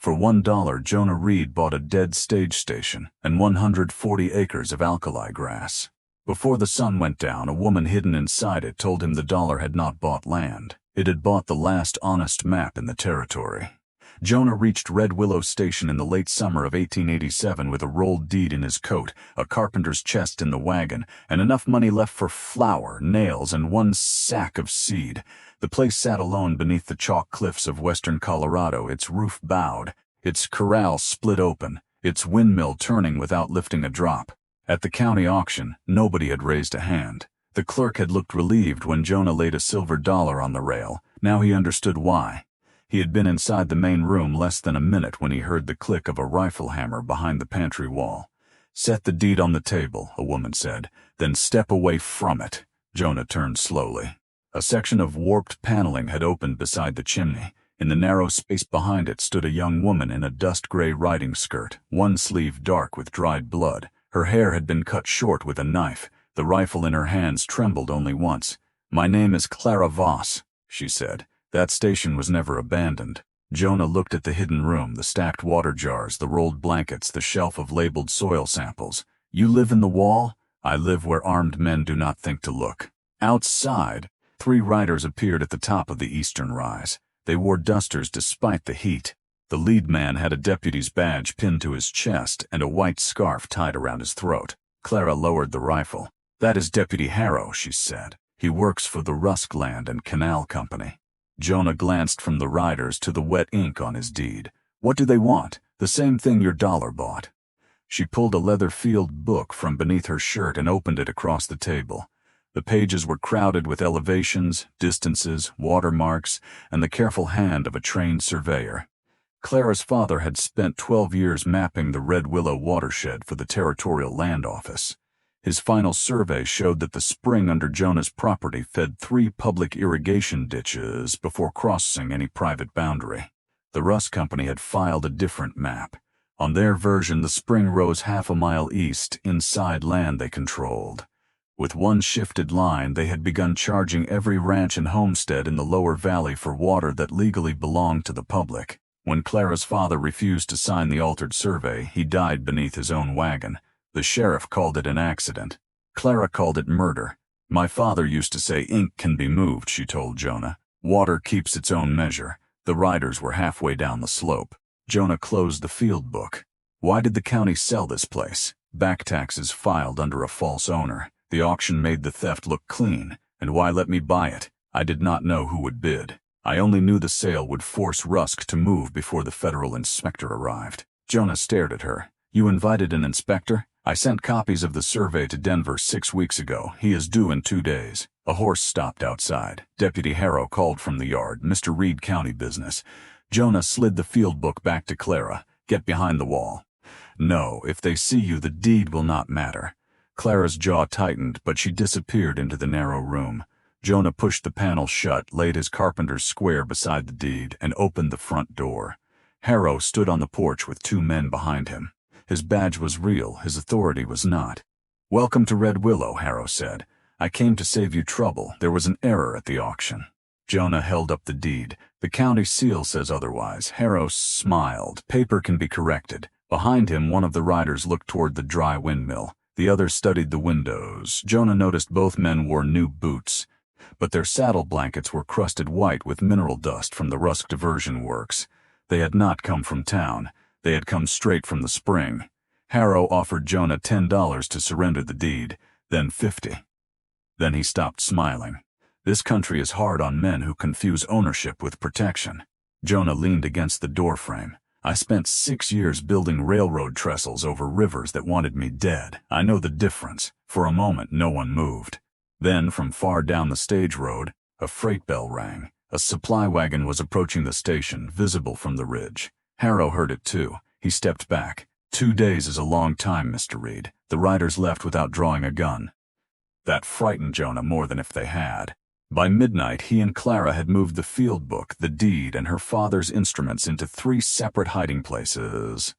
For $1, Jonah Reed bought a dead stage station and 140 acres of alkali grass. Before the sun went down, a woman hidden inside it told him the dollar had not bought land. It had bought the last honest map in the territory. Jonah reached Red Willow Station in the late summer of 1887 with a rolled deed in his coat, a carpenter's chest in the wagon, and enough money left for flour, nails, and one sack of seed. The place sat alone beneath the chalk cliffs of western Colorado, its roof bowed, its corral split open, its windmill turning without lifting a drop. At the county auction, nobody had raised a hand. The clerk had looked relieved when Jonah laid a silver dollar on the rail. Now he understood why. He had been inside the main room less than a minute when he heard the click of a rifle hammer behind the pantry wall. "Set the deed on the table," a woman said, "then step away from it." Jonah turned slowly. A section of warped paneling had opened beside the chimney. In the narrow space behind it stood a young woman in a dust-gray riding skirt, one sleeve dark with dried blood. Her hair had been cut short with a knife. The rifle in her hands trembled only once. "My name is Clara Voss," she said. "That station was never abandoned." Jonah looked at the hidden room, the stacked water jars, the rolled blankets, the shelf of labeled soil samples. "You live in the wall? I live where armed men do not think to look." Outside, 3 riders appeared at the top of the eastern rise. They wore dusters despite the heat. The lead man had a deputy's badge pinned to his chest and a white scarf tied around his throat. Clara lowered the rifle. "That is Deputy Harrow," she said. "He works for the Rusk Land and Canal Company." Jonah glanced from the riders to the wet ink on his deed. "What do they want?" "The same thing your dollar bought." She pulled a leather field book from beneath her shirt and opened it across the table. The pages were crowded with elevations, distances, watermarks, and the careful hand of a trained surveyor. Clara's father had spent 12 years mapping the Red Willow watershed for the Territorial Land Office. His final survey showed that the spring under Jonah's property fed 3 public irrigation ditches before crossing any private boundary. The Rusk Company had filed a different map. On their version, the spring rose half a mile east, inside land they controlled. With one shifted line, they had begun charging every ranch and homestead in the lower valley for water that legally belonged to the public. When Clara's father refused to sign the altered survey, he died beneath his own wagon. The sheriff called it an accident. Clara called it murder. "My father used to say ink can be moved," she told Jonah. "Water keeps its own measure." The riders were halfway down the slope. Jonah closed the field book. "Why did the county sell this place?" "Back taxes filed under a false owner. The auction made the theft look clean. And why let me buy it? I did not know who would bid. I only knew the sale would force Rusk to move before the federal inspector arrived." Jonah stared at her. "You invited an inspector?" "I sent copies of the survey to Denver 6 weeks ago. He is due in 2 days. A horse stopped outside. Deputy Harrow called from the yard. "Mr. Reed, county business." Jonah slid the field book back to Clara. "Get behind the wall." "No, if they see you, the deed will not matter." Clara's jaw tightened, but she disappeared into the narrow room. Jonah pushed the panel shut, laid his carpenter's square beside the deed, and opened the front door. Harrow stood on the porch with 2 men behind him. His badge was real, his authority was not. "Welcome to Red Willow," Harrow said. "I came to save you trouble. There was an error at the auction." Jonah held up the deed. "The county seal says otherwise." Harrow smiled. "Paper can be corrected." Behind him, one of the riders looked toward the dry windmill. The other studied the windows. Jonah noticed both men wore new boots, but their saddle blankets were crusted white with mineral dust from the Rusk diversion works. They had not come from town. They had come straight from the spring. Harrow offered Jonah $10 to surrender the deed, then $50. Then he stopped smiling. "This country is hard on men who confuse ownership with protection." Jonah leaned against the doorframe. "I spent 6 years building railroad trestles over rivers that wanted me dead. I know the difference." For a moment, no one moved. Then, from far down the stage road, a freight bell rang. A supply wagon was approaching the station, visible from the ridge. Harrow heard it too. He stepped back. 2 days is a long time, Mr. Reed." The riders left without drawing a gun. That frightened Jonah more than if they had. By midnight, he and Clara had moved the field book, the deed, and her father's instruments into 3 separate hiding places.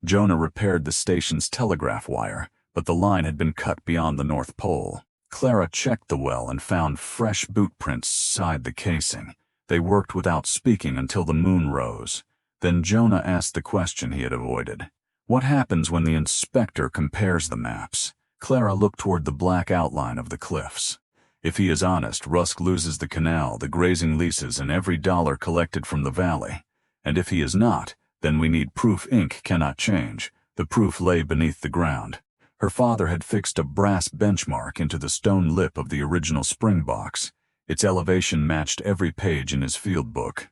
Jonah repaired the station's telegraph wire, but the line had been cut beyond the North Pole. Clara checked the well and found fresh boot prints inside the casing. They worked without speaking until the moon rose. Then Jonah asked the question he had avoided. What happens when the inspector compares the maps? Clara looked toward the black outline of the cliffs. If he is honest, Rusk loses the canal, the grazing leases, and every dollar collected from the valley. And if he is not, then we need proof. Ink cannot change. The proof lay beneath the ground. Her father had fixed a brass benchmark into the stone lip of the original spring box. Its elevation matched every page in his field book.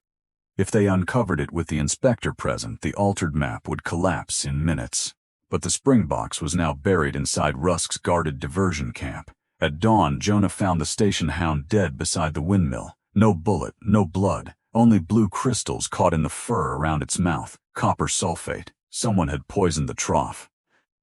If they uncovered it with the inspector present, the altered map would collapse in minutes. But the spring box was now buried inside Rusk's guarded diversion camp. At dawn, Jonah found the station hound dead beside the windmill. No bullet, no blood, only blue crystals caught in the fur around its mouth. Copper sulfate. Someone had poisoned the trough.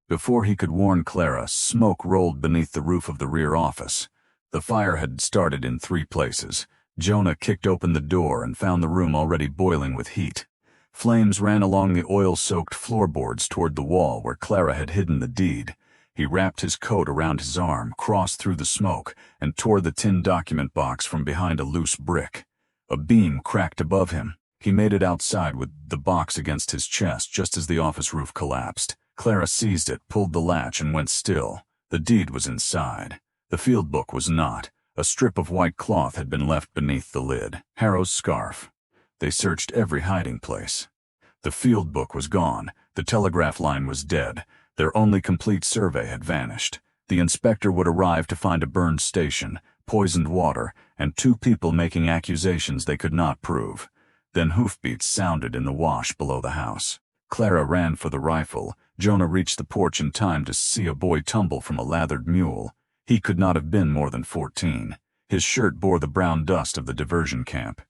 Before he could warn Clara, smoke rolled beneath the roof of the rear office. The fire had started in 3 places. Jonah kicked open the door and found the room already boiling with heat. Flames ran along the oil-soaked floorboards toward the wall where Clara had hidden the deed. He wrapped his coat around his arm, crossed through the smoke, and tore the tin document box from behind a loose brick. A beam cracked above him. He made it outside with the box against his chest just as the office roof collapsed. Clara seized it, pulled the latch, and went still. The deed was inside. The field book was not. A strip of white cloth had been left beneath the lid. Harrow's scarf. They searched every hiding place. The field book was gone. The telegraph line was dead. Their only complete survey had vanished. The inspector would arrive to find a burned station, poisoned water, and 2 people making accusations they could not prove. Then hoofbeats sounded in the wash below the house. Clara ran for the rifle. Jonah reached the porch in time to see a boy tumble from a lathered mule. He could not have been more than 14. His shirt bore the brown dust of the diversion camp.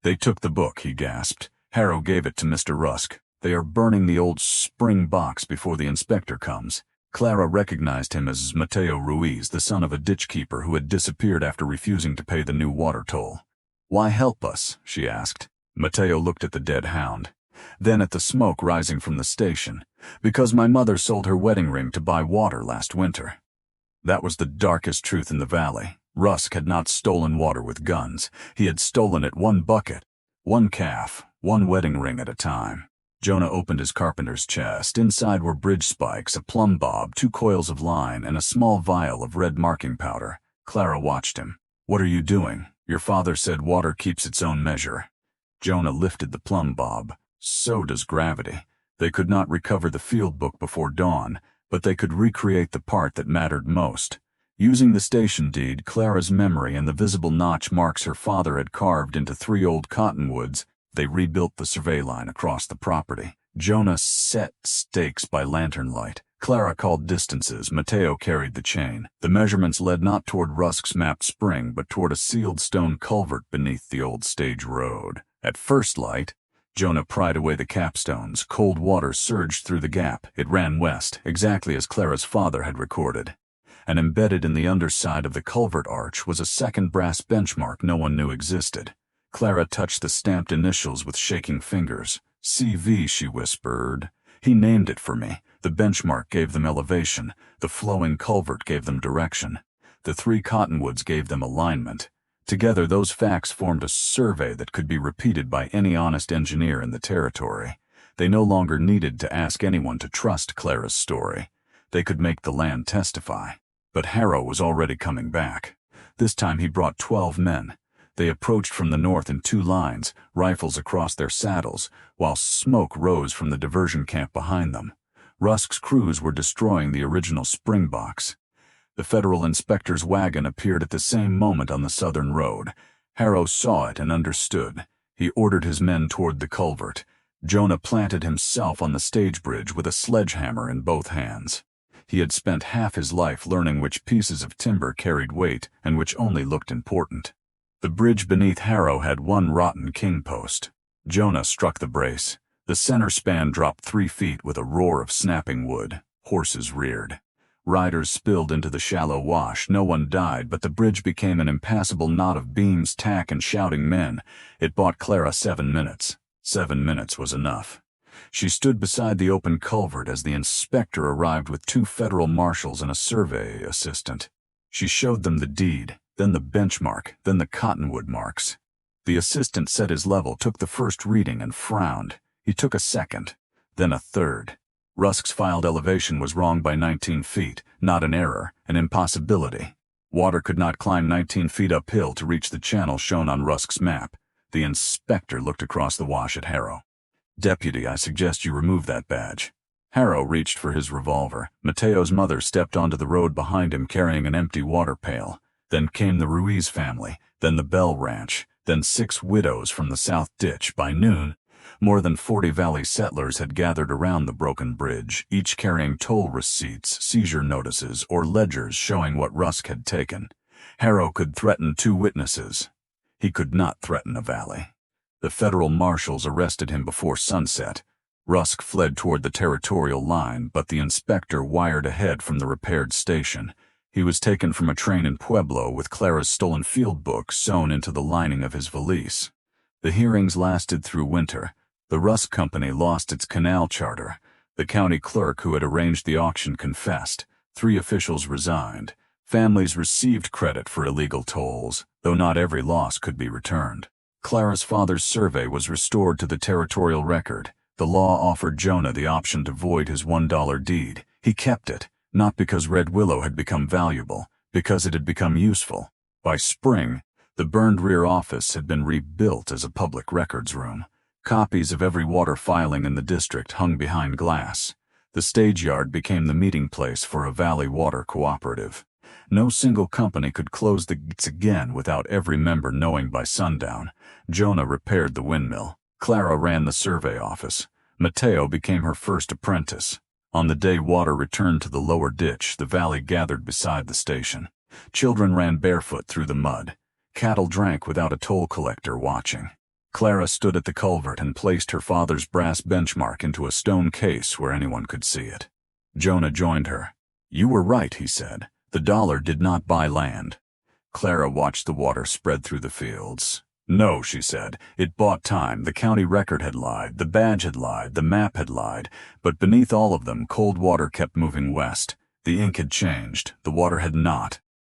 "They took the book," he gasped. "Harrow gave it to Mr. Rusk. They are burning the old spring box before the inspector comes." Clara recognized him as Mateo Ruiz, the son of a ditch-keeper who had disappeared after refusing to pay the new water toll. "Why help us?" she asked. Mateo looked at the dead hound, then at the smoke rising from the station. "Because my mother sold her wedding ring to buy water last winter." That was the darkest truth in the valley. Rusk had not stolen water with guns. He had stolen it 1 bucket, 1 calf, 1 wedding ring at a time. Jonah opened his carpenter's chest. Inside were bridge spikes, a plumb bob, 2 coils of line, and a small vial of red marking powder. Clara watched him. "What are you doing? Your father said water keeps its own measure." Jonah lifted the plumb bob. "So does gravity." They could not recover the field book before dawn, but they could recreate the part that mattered most. Using the station deed, Clara's memory, and the visible notch marks her father had carved into 3 old cottonwoods, they rebuilt the survey line across the property. Jonah set stakes by lantern light. Clara called distances. Mateo carried the chain. The measurements led not toward Rusk's mapped spring, but toward a sealed stone culvert beneath the old stage road. At first light, Jonah pried away the capstones. Cold water surged through the gap. It ran west, exactly as Clara's father had recorded. And embedded in the underside of the culvert arch was a second brass benchmark no one knew existed. Clara touched the stamped initials with shaking fingers. "CV," she whispered. "He named it for me. The benchmark gave them elevation. The flowing culvert gave them direction. The 3 cottonwoods gave them alignment. Together, those facts formed a survey that could be repeated by any honest engineer in the territory. They no longer needed to ask anyone to trust Clara's story. They could make the land testify. But Harrow was already coming back. This time he brought 12 men. They approached from the north in 2 lines, rifles across their saddles, while smoke rose from the diversion camp behind them. Rusk's crews were destroying the original spring box. The federal inspector's wagon appeared at the same moment on the southern road. Harrow saw it and understood. He ordered his men toward the culvert. Jonah planted himself on the stage bridge with a sledgehammer in both hands. He had spent half his life learning which pieces of timber carried weight and which only looked important. The bridge beneath Harrow had 1 rotten king post. Jonah struck the brace. The center span dropped 3 feet with a roar of snapping wood. Horses reared. Riders spilled into the shallow wash. No one died, but the bridge became an impassable knot of beams, tack, and shouting men. It bought Clara 7 minutes. 7 minutes was enough. She stood beside the open culvert as the inspector arrived with 2 federal marshals and a survey assistant. She showed them the deed, then the benchmark, then the cottonwood marks. The assistant set his level, took the first reading, and frowned. He took a second, then a third. Rusk's filed elevation was wrong by 19 feet, not an error, an impossibility. Water could not climb 19 feet uphill to reach the channel shown on Rusk's map. The inspector looked across the wash at Harrow. "Deputy, I suggest you remove that badge." Harrow reached for his revolver. Mateo's mother stepped onto the road behind him carrying an empty water pail. Then came the Ruiz family, then the Bell Ranch, then 6 widows from the South Ditch. By noon, more than 40 Valley settlers had gathered around the broken bridge, each carrying toll receipts, seizure notices, or ledgers showing what Rusk had taken. Harrow could threaten 2 witnesses. He could not threaten a valley. The federal marshals arrested him before sunset. Rusk fled toward the territorial line, but the inspector wired ahead from the repaired station. He was taken from a train in Pueblo with Clara's stolen field book sewn into the lining of his valise. The hearings lasted through winter. The Rusk Company lost its canal charter. The county clerk who had arranged the auction confessed. 3 officials resigned. Families received credit for illegal tolls, though not every loss could be returned. Clara's father's survey was restored to the territorial record. The law offered Jonah the option to void his $1 deed. He kept it, not because Red Willow had become valuable, because it had become useful. By spring, the burned rear office had been rebuilt as a public records room. Copies of every water filing in the district hung behind glass. The stage yard became the meeting place for a Valley Water Cooperative. No single company could close the gates again without every member knowing by sundown. Jonah repaired the windmill. Clara ran the survey office. Mateo became her first apprentice. On the day water returned to the lower ditch, the valley gathered beside the station. Children ran barefoot through the mud. Cattle drank without a toll collector watching. Clara stood at the culvert and placed her father's brass benchmark into a stone case where anyone could see it. Jonah joined her. "You were right," he said. "The dollar did not buy land." Clara watched the water spread through the fields. "No," she said, "it bought time. The county record had lied, the badge had lied, the map had lied, but beneath all of them, cold water kept moving west. The ink had changed, the water had not.